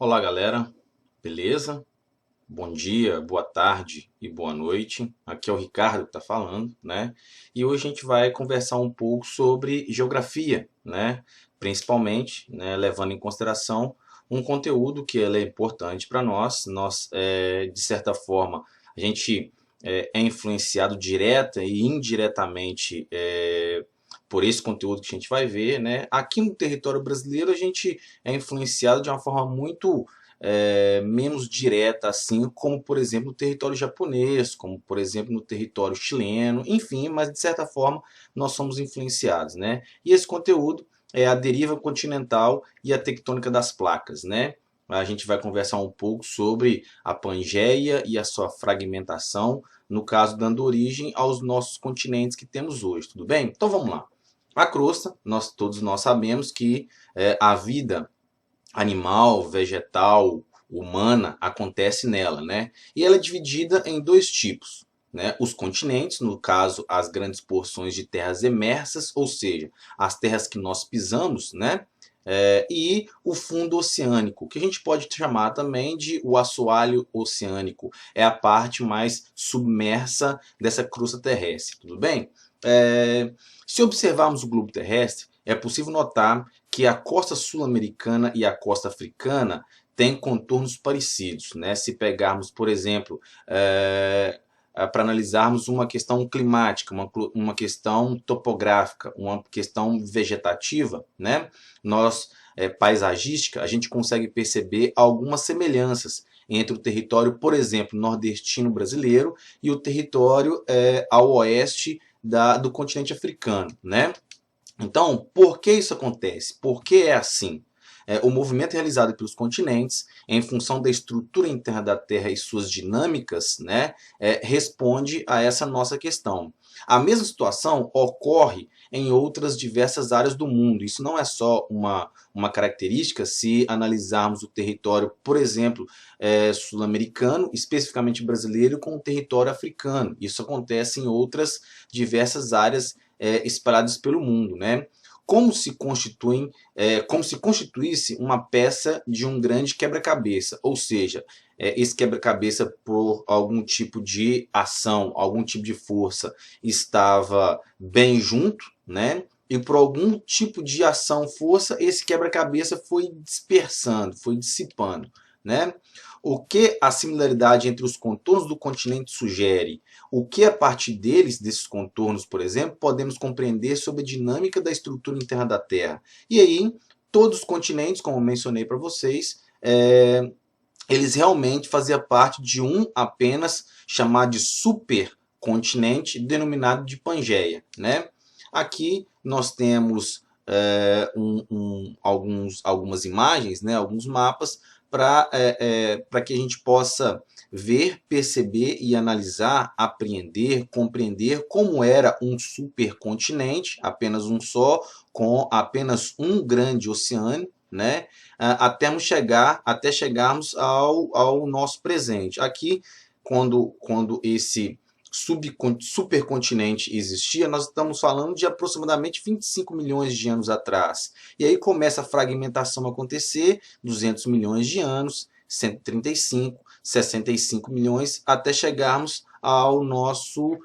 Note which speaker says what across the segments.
Speaker 1: Olá, galera. Beleza? Bom dia, boa tarde e boa noite. Aqui é o Ricardo que está falando, né? E hoje a gente vai conversar um pouco sobre geografia, né? Principalmente, né, levando em consideração um conteúdo que ele é importante para nós. De certa forma, a gente é influenciado direta e indiretamente por esse conteúdo que a gente vai ver, né? Aqui no território brasileiro, a gente é influenciado de uma forma muito menos direta, assim como, por exemplo, no território japonês, como, por exemplo, no território chileno, enfim, mas de certa forma nós somos influenciados, né? E esse conteúdo é a deriva continental e a tectônica das placas, né? A gente vai conversar um pouco sobre a Pangeia e a sua fragmentação, no caso dando origem aos nossos continentes que temos hoje, tudo bem? Então vamos lá. A crosta, todos nós sabemos que a vida animal, vegetal, humana acontece nela, né? E ela é dividida em dois tipos, né? Os continentes, no caso, as grandes porções de terras emersas, ou seja, as terras que nós pisamos, né? E o fundo oceânico, que a gente pode chamar também de o assoalho oceânico, é a parte mais submersa dessa crosta terrestre, tudo bem? Se observarmos o globo terrestre, é possível notar que a costa sul-americana e a costa africana têm contornos parecidos, né? Se pegarmos, por exemplo, para analisarmos uma questão climática, uma questão topográfica, uma questão vegetativa, né? Paisagística, a gente consegue perceber algumas semelhanças entre o território, por exemplo, nordestino brasileiro e o território ao oeste do continente africano, né? Então, por que isso acontece? Por que é assim? O movimento realizado pelos continentes, em função da estrutura interna da Terra e suas dinâmicas, né, responde a essa nossa questão. A mesma situação ocorre em outras diversas áreas do mundo. Isso não é só uma característica se analisarmos o território, por exemplo, sul-americano, especificamente brasileiro, com o território africano. Isso acontece em outras diversas áreas espalhados pelo mundo, né? Como se constituísse uma peça de um grande quebra-cabeça, ou seja, esse quebra-cabeça por algum tipo de ação, algum tipo de força estava bem junto, né? E por algum tipo de ação, força, esse quebra-cabeça foi dispersando, foi dissipando, né? O que a similaridade entre os contornos do continente sugere? O que a partir desses contornos, por exemplo, podemos compreender sobre a dinâmica da estrutura interna da Terra? E aí, todos os continentes, como eu mencionei para vocês, eles realmente faziam parte de um apenas chamado de supercontinente, denominado de Pangeia, né? Aqui nós temos algumas imagens, né, alguns mapas, para que a gente possa ver, perceber e analisar, apreender, compreender como era um supercontinente, apenas um só, com apenas um grande oceano, né? Até chegarmos ao nosso presente. Aqui, quando esse supercontinente existia, nós estamos falando de aproximadamente 25 milhões de anos atrás. E aí começa a fragmentação a acontecer, 200 milhões de anos, 135, 65 milhões, até chegarmos ao nosso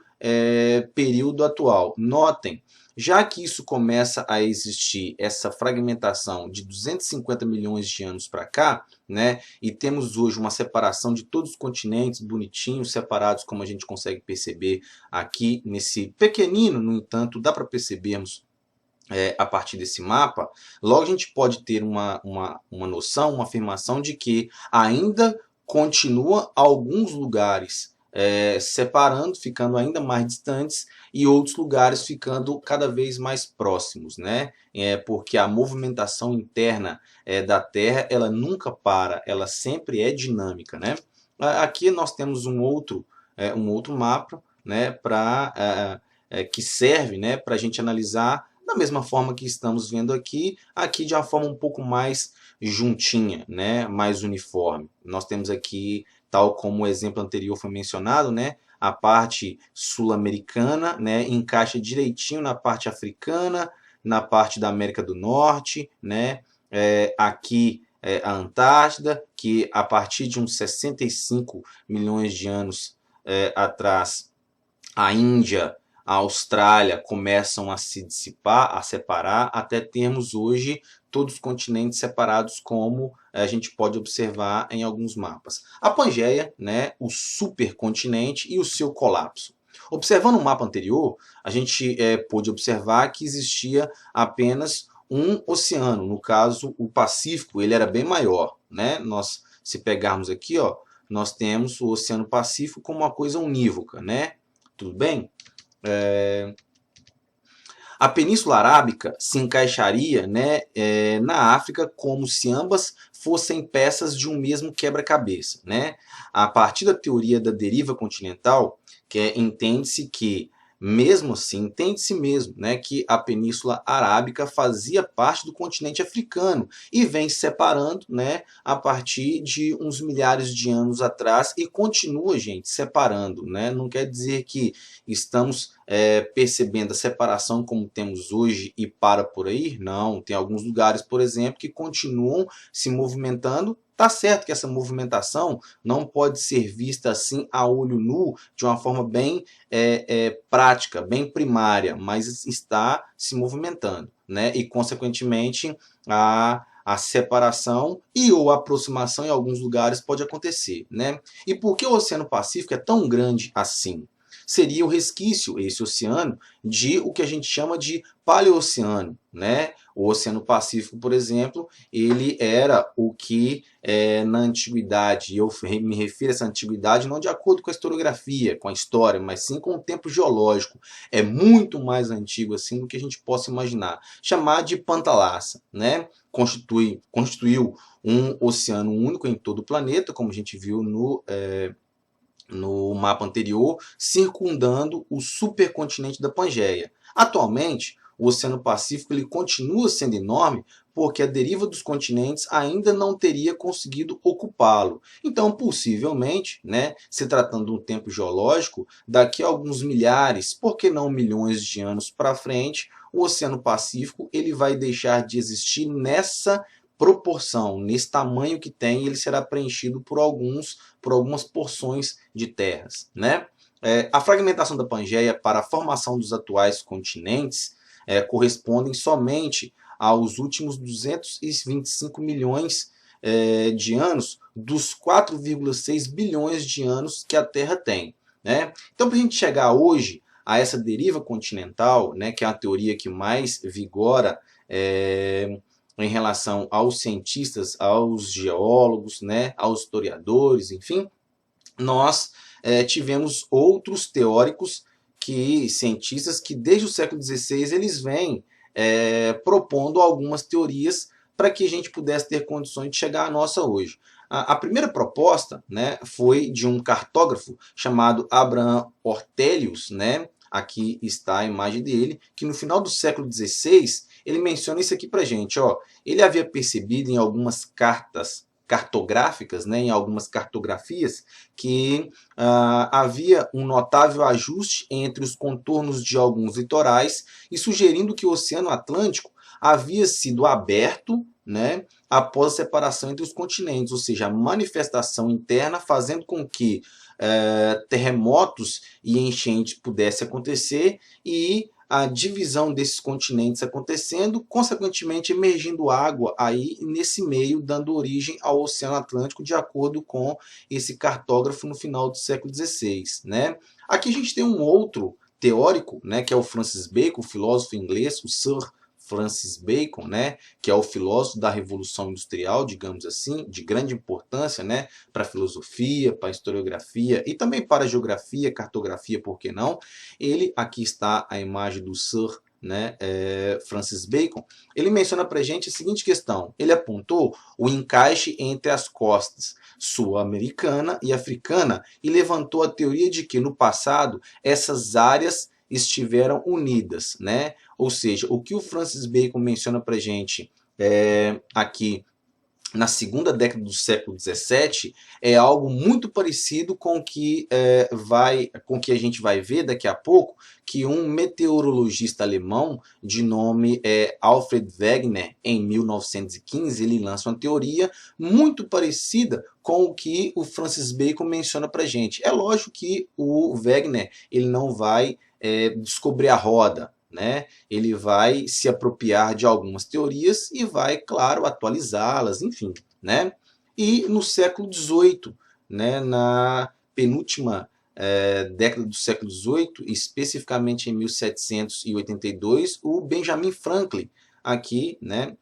Speaker 1: período atual. Notem, já que isso começa a existir, essa fragmentação de 250 milhões de anos para cá, né, e temos hoje uma separação de todos os continentes, bonitinhos, separados, como a gente consegue perceber aqui nesse pequenino, no entanto, dá para percebermos a partir desse mapa, logo a gente pode ter uma noção, uma afirmação de que ainda continua alguns lugares separando, ficando ainda mais distantes, e outros lugares ficando cada vez mais próximos, né? Porque a movimentação interna da Terra, ela nunca para, ela sempre é dinâmica, né? Aqui nós temos um outro mapa, né, que serve, né, para a gente analisar da mesma forma que estamos vendo aqui de uma forma um pouco mais juntinha, né, mais uniforme. Nós temos aqui, tal como o exemplo anterior foi mencionado, né, a parte sul-americana, né, encaixa direitinho na parte africana, na parte da América do Norte, né, aqui a Antártida, que a partir de uns 65 milhões de anos atrás, a Índia, a Austrália começam a se dissipar, a separar, até termos hoje todos os continentes separados, como a gente pode observar em alguns mapas. A Pangeia, né, o supercontinente e o seu colapso. Observando o mapa anterior, a gente pôde observar que existia apenas um oceano, no caso o Pacífico, ele era bem maior, né? Nós, se pegarmos aqui, ó, nós temos o Oceano Pacífico como uma coisa unívoca, né? Tudo bem? A Península Arábica se encaixaria, né, na África como se ambas fossem peças de um mesmo quebra-cabeça, né? A partir da teoria da deriva continental, entende-se que mesmo assim, entende-se mesmo, né, que a Península Arábica fazia parte do continente africano e vem se separando, né, a partir de uns milhares de anos atrás e continua, gente, separando, né? Não quer dizer que estamos percebendo a separação como temos hoje e para por aí. Não, tem alguns lugares, por exemplo, que continuam se movimentando. Tá certo que essa movimentação não pode ser vista assim a olho nu, de uma forma bem prática, bem primária, mas está se movimentando, né? E, consequentemente, a separação e ou aproximação em alguns lugares pode acontecer, né? E por que o Oceano Pacífico é tão grande assim? Seria o resquício, esse oceano, de o que a gente chama de paleoceano, né? O Oceano Pacífico, por exemplo, ele era o que na antiguidade, eu me refiro a essa antiguidade não de acordo com a historiografia, com a história, mas sim com o tempo geológico. É muito mais antigo assim do que a gente possa imaginar. Chamar de Pantalassa, né? Constituiu um oceano único em todo o planeta, como a gente viu no mapa anterior, circundando o supercontinente da Pangeia. Atualmente, o Oceano Pacífico ele continua sendo enorme porque a deriva dos continentes ainda não teria conseguido ocupá-lo. Então, possivelmente, né, se tratando de um tempo geológico, daqui a alguns milhares, por que não milhões de anos para frente, o Oceano Pacífico ele vai deixar de existir nessa proporção, nesse tamanho que tem, ele será preenchido por algumas porções de terras, né? A fragmentação da Pangeia para a formação dos atuais continentes correspondem somente aos últimos 225 milhões de anos dos 4,6 bilhões de anos que a Terra tem, né? Então, para a gente chegar hoje a essa deriva continental, né, que é a teoria que mais vigora em relação aos cientistas, aos geólogos, né, aos historiadores, enfim, nós tivemos outros teóricos, cientistas que desde o século XVI eles vêm propondo algumas teorias para que a gente pudesse ter condições de chegar à nossa hoje. A primeira proposta, né, foi de um cartógrafo chamado Abraham Ortelius, né? Aqui está a imagem dele, que no final do século XVI ele menciona isso aqui para a gente. Ó, ele havia percebido em algumas cartográficas, né, em algumas cartografias, que havia um notável ajuste entre os contornos de alguns litorais e sugerindo que o Oceano Atlântico havia sido aberto, né, após a separação entre os continentes, ou seja, a manifestação interna fazendo com que terremotos e enchentes pudessem acontecer e a divisão desses continentes acontecendo, consequentemente emergindo água aí nesse meio, dando origem ao Oceano Atlântico, de acordo com esse cartógrafo no final do século XVI, né? Aqui a gente tem um outro teórico, né, que é o Francis Bacon, filósofo inglês, o Sir Francis Bacon, né, que é o filósofo da Revolução Industrial, digamos assim, de grande importância, né, para a filosofia, para a historiografia e também para a geografia, cartografia, por que não? Ele, aqui está a imagem do Sir, né, Francis Bacon. Ele menciona para a gente a seguinte questão: ele apontou o encaixe entre as costas sul-americana e africana e levantou a teoria de que no passado essas áreas estiveram unidas, né? Ou seja, o que o Francis Bacon menciona para a gente aqui na segunda década do século XVII é algo muito parecido com o que com o que a gente vai ver daqui a pouco, que um meteorologista alemão de nome Alfred Wegener, em 1915, ele lança uma teoria muito parecida com o que o Francis Bacon menciona para gente. É lógico que o Wegener ele não vai descobrir a roda, né? Ele vai se apropriar de algumas teorias e vai, claro, atualizá-las, enfim, né? E no século XVIII, né, na penúltima década do século XVIII, especificamente em 1782, o Benjamin Franklin, aqui, né,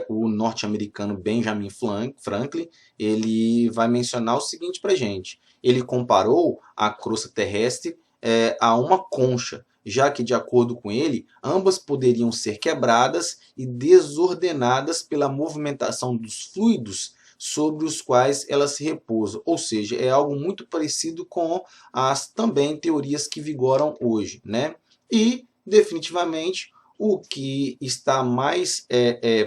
Speaker 1: o norte-americano Benjamin Franklin, ele vai mencionar o seguinte para gente. Ele comparou a crosta terrestre a uma concha, já que, de acordo com ele, ambas poderiam ser quebradas e desordenadas pela movimentação dos fluidos sobre os quais elas se repousam. Ou seja, é algo muito parecido com as também teorias que vigoram hoje, né? E, definitivamente, o que está mais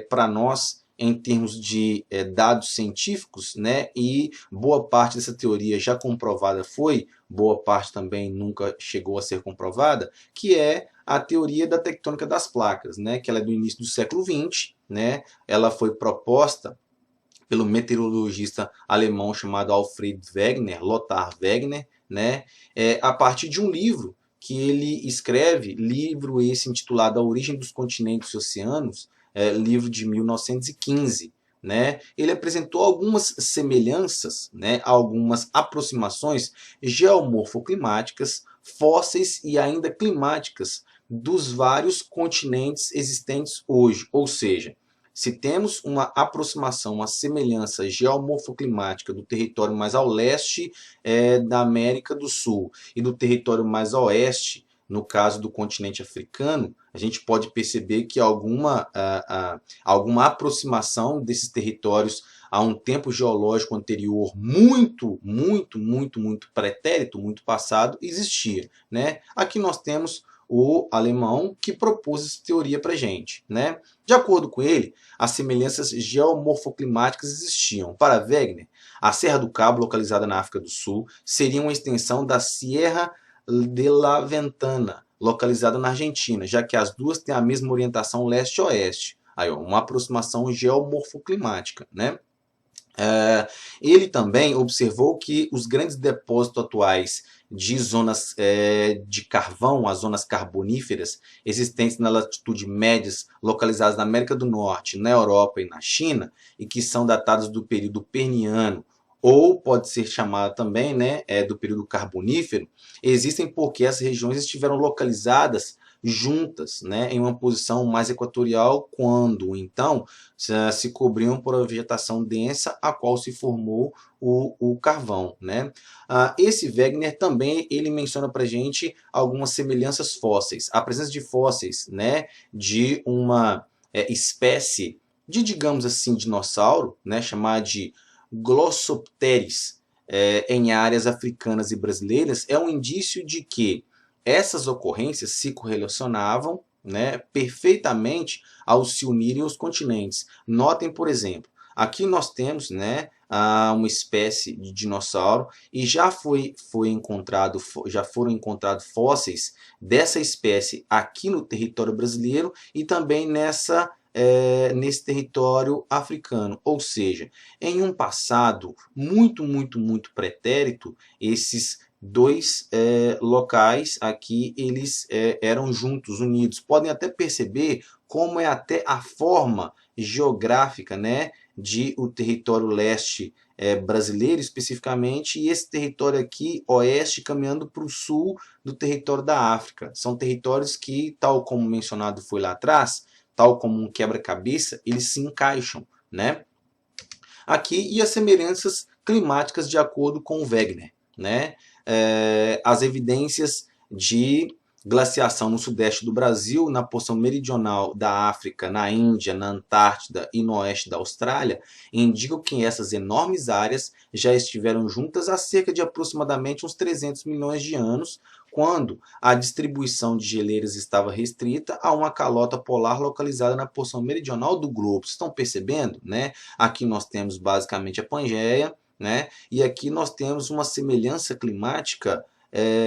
Speaker 1: para nós em termos de dados científicos, né? E boa parte dessa teoria já comprovada foi, boa parte também nunca chegou a ser comprovada, que é a teoria da tectônica das placas, né? Que ela é do início do século XX, né? Ela foi proposta pelo meteorologista alemão chamado Alfred Wegener, Lothar Wegener, né? A partir de um livro que ele escreve, livro esse intitulado A Origem dos Continentes e Oceanos, livro de 1915. Né? Ele apresentou algumas semelhanças, né? Algumas aproximações geomorfoclimáticas, fósseis e ainda climáticas dos vários continentes existentes hoje. Ou seja, se temos uma aproximação, uma semelhança geomorfoclimática do território mais ao leste da América do Sul e do território mais a oeste, no caso do continente africano, a gente pode perceber que alguma aproximação desses territórios a um tempo geológico anterior muito pretérito, muito passado, existia. Né? Aqui nós temos o alemão que propôs essa teoria para a gente. Né? De acordo com ele, as semelhanças geomorfoclimáticas existiam. Para Wegener, a Serra do Cabo, localizada na África do Sul, seria uma extensão da Sierra de la Ventana, localizada na Argentina, já que as duas têm a mesma orientação leste-oeste. Aí, ó, uma aproximação geomorfoclimática, né? Ele também observou que os grandes depósitos atuais de zonas de carvão, as zonas carboníferas, existentes na latitude médias, localizadas na América do Norte, na Europa e na China, e que são datados do período Permiano, ou pode ser chamada também, né, do período Carbonífero, existem porque essas regiões estiveram localizadas juntas, né, em uma posição mais equatorial, quando então se cobriam por uma vegetação densa, a qual se formou o carvão. Né? Esse Wegener também ele menciona para a gente algumas semelhanças fósseis. A presença de fósseis, né, de uma espécie de, digamos assim, dinossauro, né, chamada de Glossopteris, em áreas africanas e brasileiras, é um indício de que essas ocorrências se correlacionavam, né, perfeitamente ao se unirem os continentes. Notem, por exemplo, aqui nós temos, né, uma espécie de dinossauro e já foram encontrados fósseis dessa espécie aqui no território brasileiro e também nesse território africano. Ou seja, em um passado muito pretérito, esses dois locais aqui, eles eram juntos, unidos. Podem até perceber como é até a forma geográfica, né, de o território leste brasileiro especificamente, e esse território aqui, oeste, caminhando para o sul do território da África. São territórios que, tal como mencionado foi lá atrás, tal como um quebra-cabeça, eles se encaixam, né? Aqui, e as semelhanças climáticas de acordo com o Wegener, né? As evidências de glaciação no sudeste do Brasil, na porção meridional da África, na Índia, na Antártida e no oeste da Austrália, indicam que essas enormes áreas já estiveram juntas há cerca de aproximadamente uns 300 milhões de anos, quando a distribuição de geleiras estava restrita a uma calota polar localizada na porção meridional do globo. Vocês estão percebendo, né? Aqui nós temos basicamente a Pangeia, né? E aqui nós temos uma semelhança climática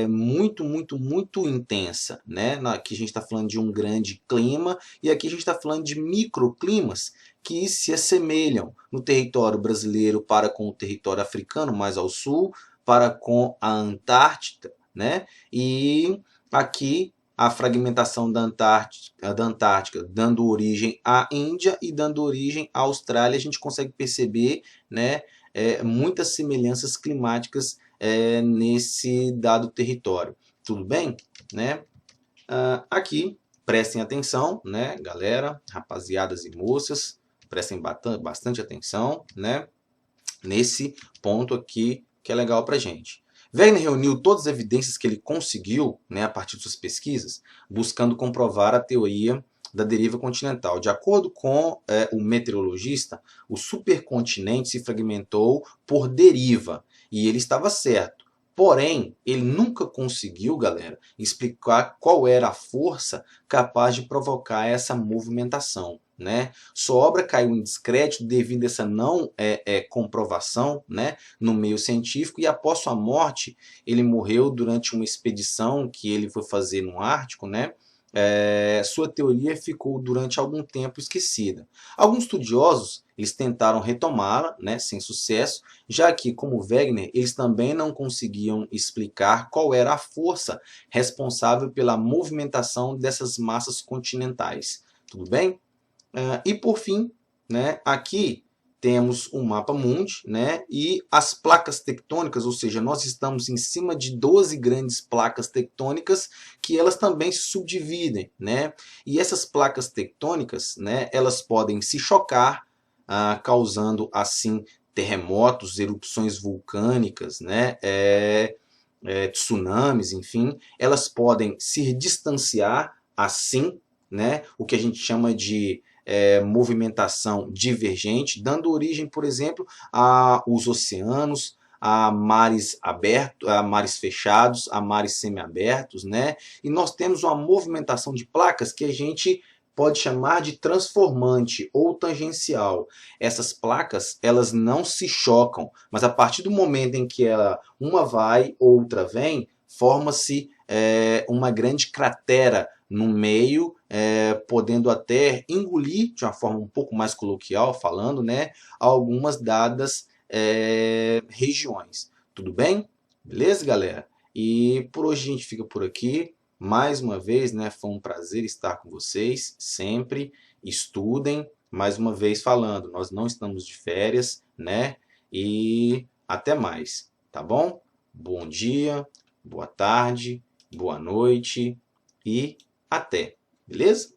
Speaker 1: muito intensa, né? Aqui a gente está falando de um grande clima e aqui a gente está falando de microclimas que se assemelham no território brasileiro para com o território africano mais ao sul, para com a Antártida, né? E aqui a fragmentação da Antártica dando origem à Índia e dando origem à Austrália, a gente consegue perceber, né, muitas semelhanças climáticas nesse dado território. Tudo bem? Né? Aqui, prestem atenção, né, galera, rapaziadas e moças, prestem bastante atenção, né, nesse ponto aqui que é legal para gente. Wegener reuniu todas as evidências que ele conseguiu, né, a partir de suas pesquisas, buscando comprovar a teoria da deriva continental. De acordo com o meteorologista, o supercontinente se fragmentou por deriva, e ele estava certo. Porém, ele nunca conseguiu, galera, explicar qual era a força capaz de provocar essa movimentação, né? Sua obra caiu em descrédito devido a essa não comprovação, né, no meio científico, e após sua morte, ele morreu durante uma expedição que ele foi fazer no Ártico, né? Sua teoria ficou durante algum tempo esquecida. Alguns estudiosos eles tentaram retomá-la, né, sem sucesso, já que, como Wegener, eles também não conseguiam explicar qual era a força responsável pela movimentação dessas massas continentais. Tudo bem? E por fim, né, aqui temos um mapa mundi, né, e as placas tectônicas, ou seja, nós estamos em cima de 12 grandes placas tectônicas que elas também se subdividem, né, e essas placas tectônicas, né, elas podem se chocar, causando assim terremotos, erupções vulcânicas, né, tsunamis, enfim, elas podem se distanciar assim, né, o que a gente chama de movimentação divergente, dando origem, por exemplo, aos oceanos, a mares abertos, a mares fechados, a mares semiabertos, né? E nós temos uma movimentação de placas que a gente pode chamar de transformante ou tangencial. Essas placas, elas não se chocam, mas a partir do momento em que uma vai, outra vem, forma-se uma grande cratera no meio, podendo até engolir, de uma forma um pouco mais coloquial falando, né, algumas dadas regiões. Tudo bem? Beleza, galera? E por hoje a gente fica por aqui. Mais uma vez, né, foi um prazer estar com vocês, sempre. Estudem, mais uma vez falando, nós não estamos de férias, né? E até mais, tá bom? Bom dia, boa tarde, boa noite e até, beleza?